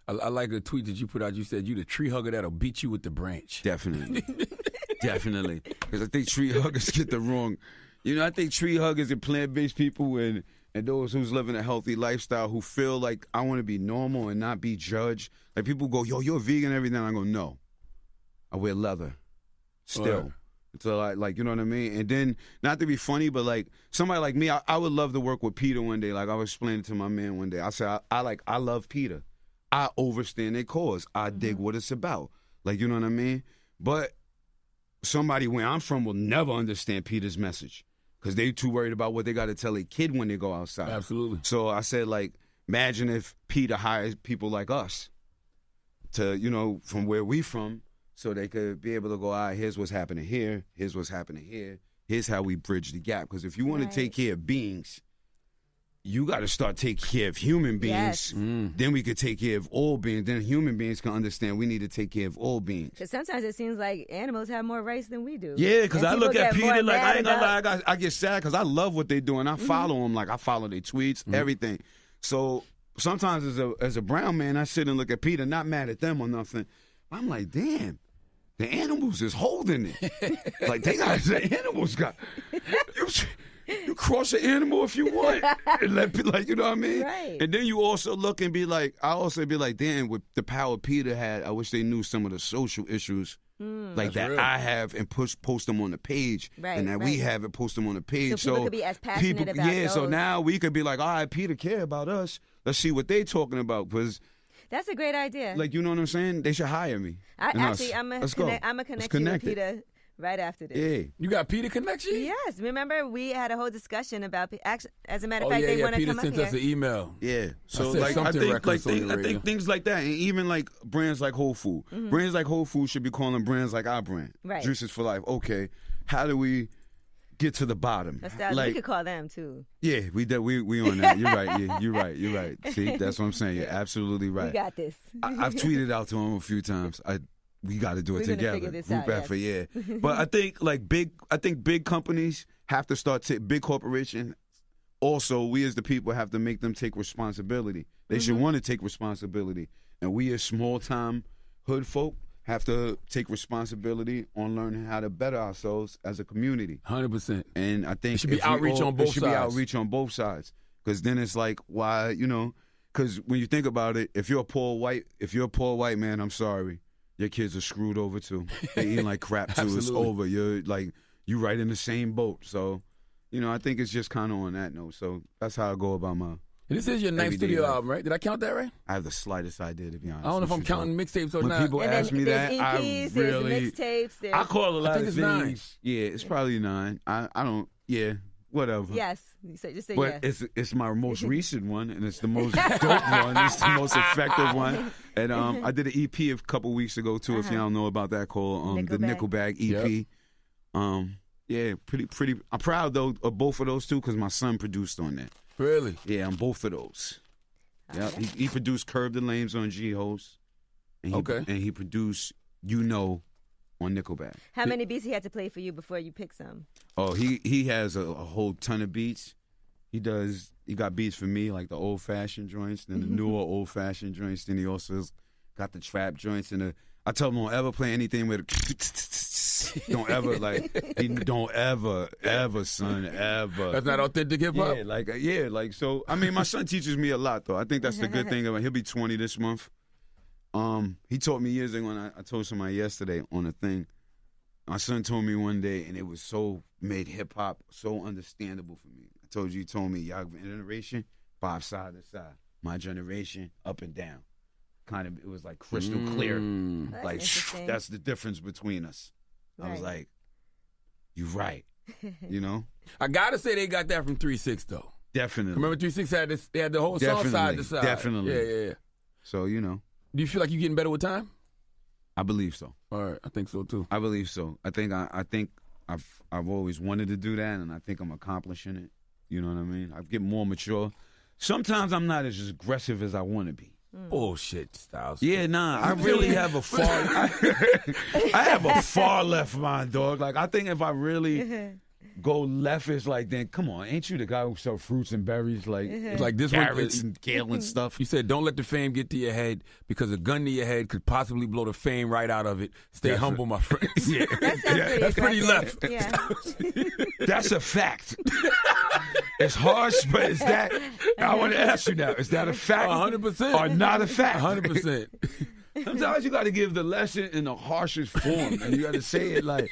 I like a tweet that you put out. You said you the tree hugger that'll beat you with the branch. Definitely. Definitely. Because I think tree huggers get the wrong. I think tree huggers and plant-based people and those who's living a healthy lifestyle who feel like I want to be normal and not be judged. Like people go, yo, you're a vegan and everything. I go, no. I wear leather still. Right. So like, you know what I mean? And then, not to be funny, but like somebody like me, I would love to work with Peter one day. Like I was explaining to my man one day. I said, I love Peter. I overstand their cause. I dig what it's about. Like, you know what I mean? But somebody where I'm from will never understand Peter's message because they too worried about what they got to tell a kid when they go outside. Absolutely. So I said, like, imagine if Peter hires people like us to, from where we from, so they could be able to go, all right, here's what's happening here, here's what's happening here, here's how we bridge the gap. Because if you want to take care of beings, you got to start taking care of human beings. Yes. Then we could take care of all beings. Then human beings can understand we need to take care of all beings. Because sometimes it seems like animals have more rights than we do. Yeah, because I look at Peter like, I ain't gonna lie, I get sad because I love what they do and I follow them. Like I follow their tweets, everything. So sometimes as a brown man, I sit and look at Peter, not mad at them or nothing. I'm like, damn. The animals is holding it. Like the animals got. You cross an animal if you want, and like you know what I mean. Right. And then you also look and be like, damn, with the power Peter had, I wish they knew some of the social issues like that real. I have and post them on the page, and that we have and post them on the page. So people could be as passionate about those. So now we could be like, all right, Peter care about us. Let's see what they talking about because. That's a great idea. Like, you know what I'm saying? They should hire me. I'm a connection with Peter right after this. Yeah. You got Peter connection? Yes. Remember, we had a whole discussion about, as a matter of fact, they want to come up here. Peter sent us an email. Yeah. So, I think things like that, and even like brands like Whole Food. Brands like Whole Food should be calling brands like our brand. Right. Juices for Life. Okay. How do we get to the bottom? We could call them too. Yeah, we on that. You're right. Yeah, you're right. See, that's what I'm saying. You're absolutely right. We got this. I've tweeted out to him a few times. We got to do it together. Figure this out, yes. But I think big companies have to start big corporations. Also, we as the people have to make them take responsibility. They should want to take responsibility, and we as small time hood folk have to take responsibility on learning how to better ourselves as a community. 100%. And I think it should be outreach on both sides. It should be outreach on both sides. Because then it's like, why, because when you think about it, if you're a poor white man, I'm sorry, your kids are screwed over too. They eating like crap too. It's over. You're like, you right in the same boat. So, I think it's just kind of on that note. So that's how I go about my. This is your ninth studio album, right? Did I count that right? I have the slightest idea, to be honest. I don't know if I'm counting mixtapes or not. When people ask me that, EPs, there's mixtapes. I call a lot of things. 9. Yeah, it's probably 9. I don't. Yeah, whatever. Yes, just say but yes. It's my most recent one, and it's the most dope one. It's the most effective one. And I did an EP a couple weeks ago too. If y'all know about that, called the Nickel Bag EP. Yep. Yeah, pretty. I'm proud though of both of those two because my son produced on that. Really? Yeah, on both of those. Yeah, he produced Curb the Lames on G-Host. And he produced on Nickelback. How many beats he had to play for you before you pick some? Oh, he has a whole ton of beats. He got beats for me, like the old-fashioned joints, then the newer old-fashioned joints. Then he also got the trap joints. And I tell him don't ever play anything with don't ever, don't ever, son, ever. That's not authentic hip-hop? Yeah, so, I mean, my son teaches me a lot, though. I think that's the good thing. He'll be 20 this month. He taught me years ago, and I told somebody yesterday on a thing. My son told me one day, and it was made hip-hop so understandable for me. He told me, y'all generation, bob side to side. My generation, up and down. Kind of, it was like crystal clear. Like, that's the difference between us. Right. I was like, you're right. I gotta say they got that from 3-6 though. Definitely. Remember 3-6 had this? They had the whole song side to side. Definitely. Yeah. So Do you feel like you're getting better with time? I believe so. All right, I think so too. I believe so. I think I've always wanted to do that, and I think I'm accomplishing it. You know what I mean? I get more mature. Sometimes I'm not as aggressive as I want to be. Bullshit, Styles. Yeah, nah. I really have a far. I have a far left mind, dog. Like I think if I really go left is like, then come on, ain't you the guy who sells fruits and berries, like It's like this carrots one and kale and stuff? You said don't let the fame get to your head because a gun to your head could possibly blow the fame right out of it. Stay humble, my friend. Yeah, That's pretty left. Yeah. that's a fact. It's harsh, but is that? I want to ask you now: is that a fact? 100%. Or not a fact? 100%. Sometimes you got to give the lesson in the harshest form, and you got to say it like,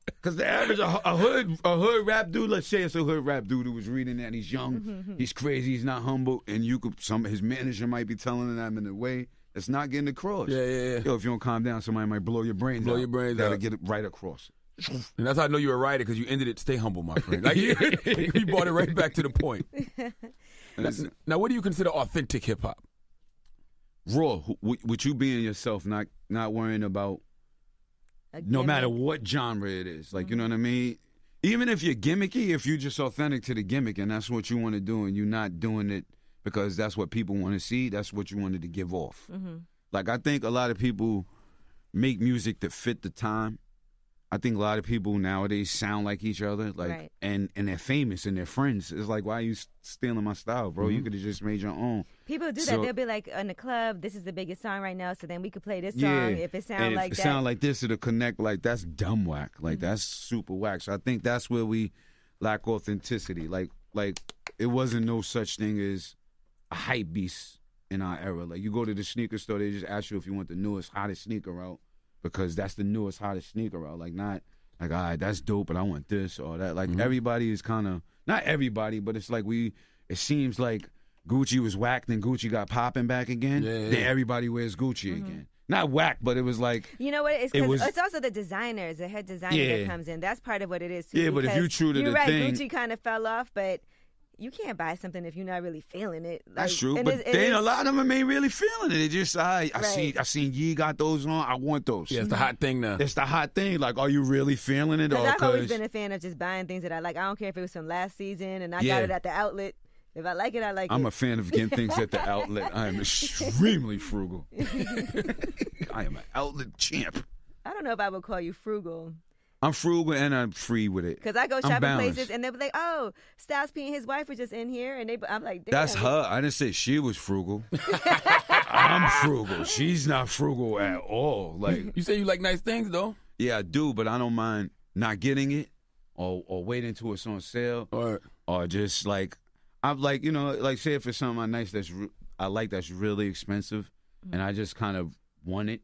because the average a hood rap dude, let's say it's a hood rap dude who was reading that, he's young, he's crazy, he's not humble, and his manager might be telling him in a way that's not getting across. Yeah. Yo, if you don't calm down, somebody might blow your brains out. Gotta get it right across. And that's how I know you're a writer because you ended it. Stay humble, my friend. Like you brought it right back to the point. Now, what do you consider authentic hip hop? Raw, with you being yourself, not worrying about no matter what genre it is. Like, you know what I mean? Even if you're gimmicky, if you're just authentic to the gimmick and that's what you want to do and you're not doing it because that's what people want to see, that's what you wanted to give off. Like, I think a lot of people make music that fit the time. I think a lot of people nowadays sound like each other, like, and they're famous and they're friends. It's like, why are you stealing my style, bro? You could have just made your own. People do that. They'll be like, in the club, this is the biggest song right now, so then we could play this song if it sounds like that. If it sound like this, it'll connect. Like, that's dumb whack. Like, that's super whack. So I think that's where we lack authenticity. Like it wasn't no such thing as a hype beast in our era. Like, you go to the sneaker store, they just ask you if you want the newest, hottest sneaker out. Because that's the newest, hottest sneaker out. Like, not like, all right, that's dope, but I want this or that. Like, everybody is kind of, not everybody, but it's like it seems like Gucci was whacked and Gucci got popping back again. Then everybody wears Gucci again. Not whack, but it was like. You know what? It's also the designers, the head designer that comes in. That's part of what it is, too. Yeah, but if you're true to the thing. Gucci kind of fell off, but. You can't buy something if you're not really feeling it. Like, that's true, but a lot of them ain't really feeling it. It just I seen Ye got those on. I want those. Yeah, it's the hot thing now. It's the hot thing. Like, are you really feeling it? Because I've always been a fan of just buying things that I like. I don't care if it was from last season and I got it at the outlet. If I like it, I like it. I'm a fan of getting things at the outlet. I am extremely frugal. I am an outlet champ. I don't know if I would call you frugal. I'm frugal and I'm free with it. Because I go shopping places and they'll be like, oh, Styles P and his wife were just in here. And I'm like, damn. That's her. I didn't say she was frugal. I'm frugal. She's not frugal at all. Like, you say you like nice things, though? Yeah, I do, but I don't mind not getting it or waiting till it's on sale. Or just like, I'm like, you know, like say if it's something I like that's really expensive and I just kind of want it.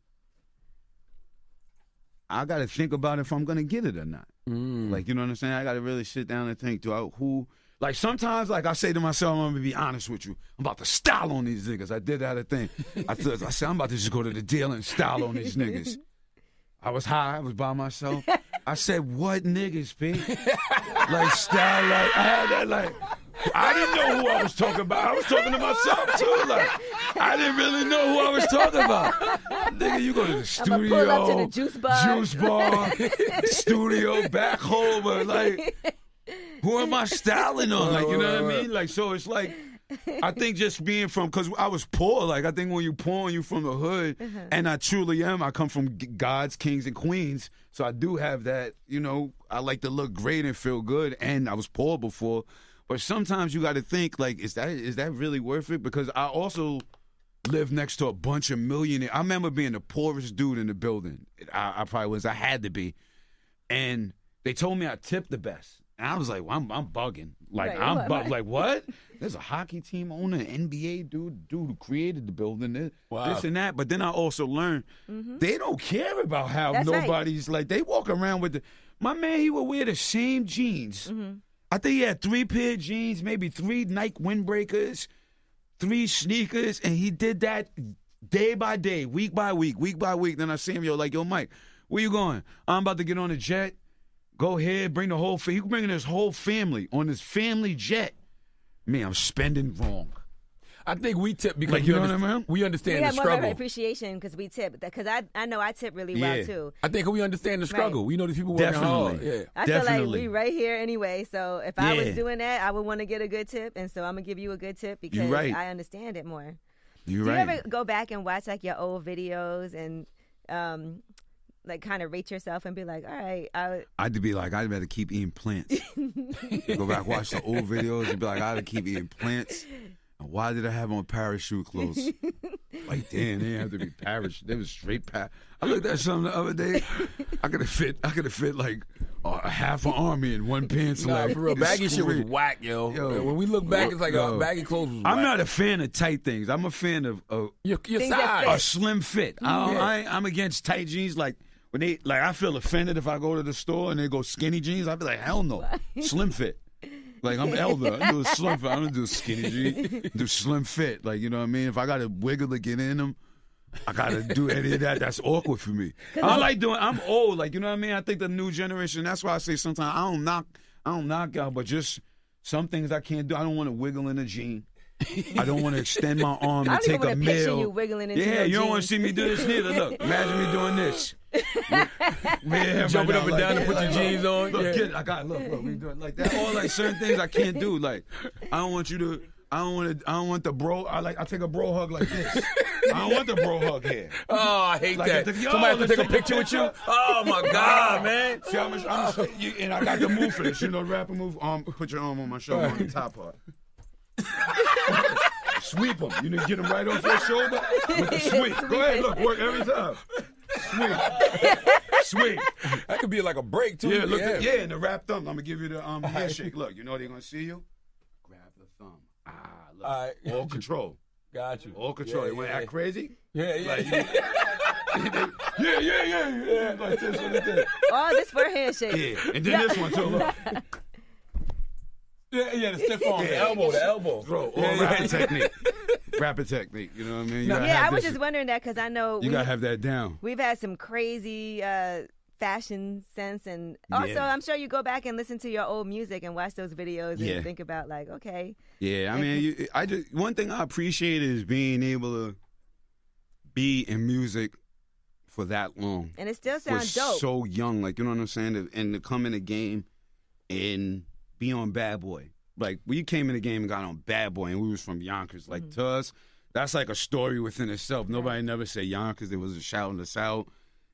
I got to think about if I'm going to get it or not. Like, you know what I'm saying? I got to really sit down and think, like sometimes, like I say to myself, I'm going to be honest with you. I'm about to style on these niggas. I did that thing. I said, I'm about to just go to the deal and style on these niggas. I was high. I was by myself. I said, what niggas, P? Like style, like, I had that, like, I didn't know who I was talking about. I was talking to myself, too. Like, I didn't really know who I was talking about. Nigga, you go to the studio. I'm gonna pull up to the juice bar. Studio, back home. But like, who am I styling on? Like, you know what I mean? Like, so it's like, I think just being from, because I was poor. Like, I think when you poor and you from the hood, and I truly am, I come from gods, kings, and queens. So I do have that, you know, I like to look great and feel good. And I was poor before. But sometimes you got to think, like, is that really worth it? Because I also live next to a bunch of millionaires. I remember being the poorest dude in the building. I probably was. I had to be. And they told me I tipped the best. And I was like, well, I'm bugging. Like, right, like, what? There's a hockey team owner, an NBA dude who created the building, this and that. But then I also learned they don't care about how nobody's, like, they walk around with my man, he would wear the same jeans. I think he had 3 pair of jeans, maybe 3 Nike windbreakers, 3 sneakers, and he did that day by day, week by week. Then I see him, like, yo, Mike, where you going? I'm about to get on a jet. Go ahead, bring the whole family. He's bringing his whole family on his family jet. Me, I'm spending wrong. I think we tip because like, you know what I mean? We understand the struggle. We have more appreciation because we tip. Because I know I tip really well, too. I think we understand the struggle. Right. We know these people working hard. Yeah. I feel like we right here anyway. So if I was doing that, I would want to get a good tip. And so I'm going to give you a good tip because I understand it more. Do you ever go back and watch like your old videos and like kind of rate yourself and be like, all right, I'd be like, I'd better keep eating plants. Go back, watch the old videos, and be like, I gotta keep eating plants. And why did I have on parachute clothes? Like, damn, they didn't have to be parachute. They was straight I looked at something the other day. I could have fit like a half an army in one pants leg. For real, baggy shit was whack, yo. When we look back, it's like baggy clothes was whack. I'm not a fan of tight things. I'm a fan of your size. A slim fit. I'm against tight jeans. Like when they I feel offended if I go to the store and they go skinny jeans. I'd be like, hell no, slim fit. Like, I'm elder. I do a slim fit. I don't do skinny jeans. I do slim fit. Like, you know what I mean? If I got to wiggle to get in them, I got to do any of that. That's awkward for me. I'm old. Like, you know what I mean? I think the new generation, that's why I say sometimes I don't knock out, but just some things I can't do. I don't want to wiggle in a jean. I don't want to extend my arm and take a meal. You wiggling into you don't want to see me do this neither. Look, imagine me doing this. Jumping up and down to put your jeans on. Look, look, we doing like that. All like certain things I can't do. Like, I don't want the bro. I take a bro hug like this. I don't want the bro hug here. Oh, I hate that. Somebody have to take a picture with you. Oh my God, man. See, and I got the move for this. You know, the rapper move. Put your arm on my shoulder on the top part. Sweep them. You know, get them right off your shoulder with the sweep. Go ahead, look, work every time. Sweep. That could be like a break too. Yeah, look, and the wrap thumb. I'm gonna give you the handshake. Look, you know they're gonna see you. Grab the thumb. Look. All right. All control. Got you. All control. Yeah, you want to act crazy? Yeah. Like, yeah. Like this one, this. Oh, this for a handshake. Yeah, and then this one too. Look. Yeah, the stiff arm, the elbow. Bro, rapid technique. Rapid technique, you know what I mean? I was just wondering that because I know you gotta have that down. We've had some crazy fashion sense, and also I'm sure you go back and listen to your old music and watch those videos and think about like, okay. Yeah, I mean, one thing I appreciate is being able to be in music for that long, and it still sounds dope. So young, like, you know what I'm saying, and to come in the game and be on Bad Boy. Like, we came in the game and got on Bad Boy, and we was from Yonkers. Like, to us, that's like a story within itself. Nobody never said Yonkers. There was a shouting us out.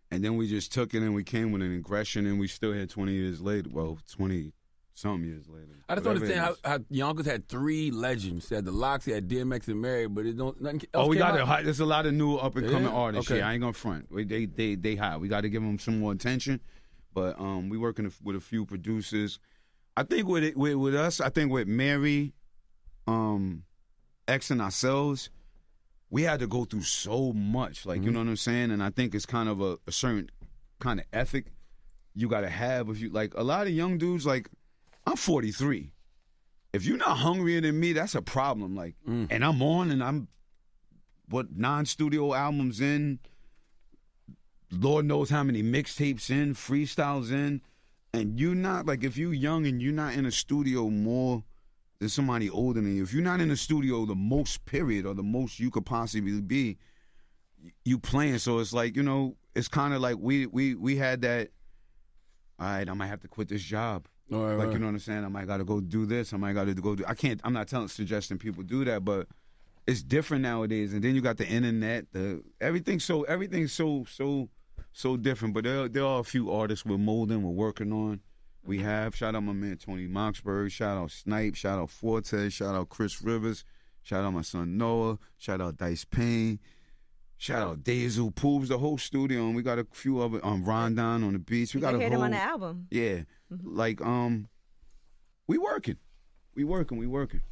And then we just took it, and we came with an aggression, and we still had 20 years later. Well, 20-some years later. I just don't understand how Yonkers had three legends. They had the Locks, they had DMX and Mary, but it don't. Nothing else we got out. it. There's a lot of new up-and-coming artists. Okay. Yeah, I ain't gonna front. They hot. We got to give them some more attention. But we working with a few producers. I think with us, I think with Mary, X and ourselves, we had to go through so much. Like, you know what I'm saying? And I think it's kind of a certain kind of ethic you got to have. If you, like, a lot of young dudes, like, I'm 43. If you're not hungrier than me, that's a problem. Like, and I'm on, and I'm, non-studio albums in, Lord knows how many mixtapes in, freestyles in. And you're not, like, if you're young and you're not in a studio more than somebody older than you, if you're not in a studio the most period or the most you could possibly be, you playing. So it's like, you know, it's kind of like we had that, all right, I might have to quit this job. You know what I'm saying? I might got to go do this. I might got to go do, I'm not suggesting people do that, but it's different nowadays. And then you got the internet, everything's so different, but there are a few artists we're molding, we're working on. We have, shout out my man Tony Moxbury, shout out Snipe, shout out Forte, shout out Chris Rivers, shout out my son Noah, shout out Dice Payne, shout out Dazu, Poobs, the whole studio, and we got a few of it, Rondon on the beats. We got hear them on the album. Yeah, like we working.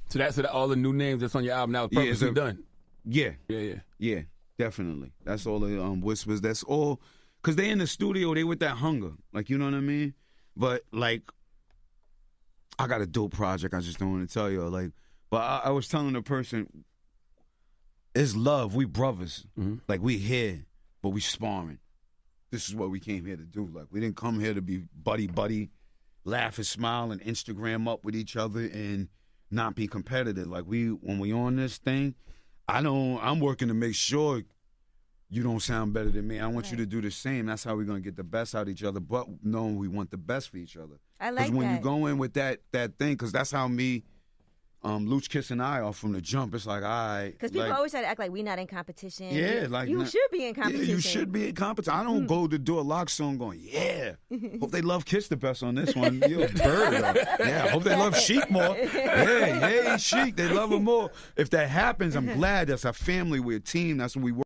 So that's all the new names that's on your album now is purposely done. Yeah, definitely. That's all the whispers. That's all. Because they in the studio, they with that hunger. Like, you know what I mean? But, like, I got a dope project I just don't want to tell you. Like, but I was telling the person, it's love. We brothers. Like, we here, but we sparring. This is what we came here to do. Like, we didn't come here to be buddy, laugh and smile and Instagram up with each other and not be competitive. Like, when we on this thing, I'm working to make sure you don't sound better than me. I want you to do the same. That's how we're going to get the best out of each other, but knowing we want the best for each other. I like that. Because when you go in with that thing, because that's how me Luch Kiss and I are from the jump. It's like, all right. Because people always try to act like we're not in competition. Yeah, you should be in competition. Yeah, you should be in competition. I don't go to do a lock song going, yeah. Hope they love Kiss the best on this one. You're a bird. Yeah, hope they love Sheik more. Hey, Sheik, they love him more. If that happens, I'm glad. That's our family. We're a team. That's what we work.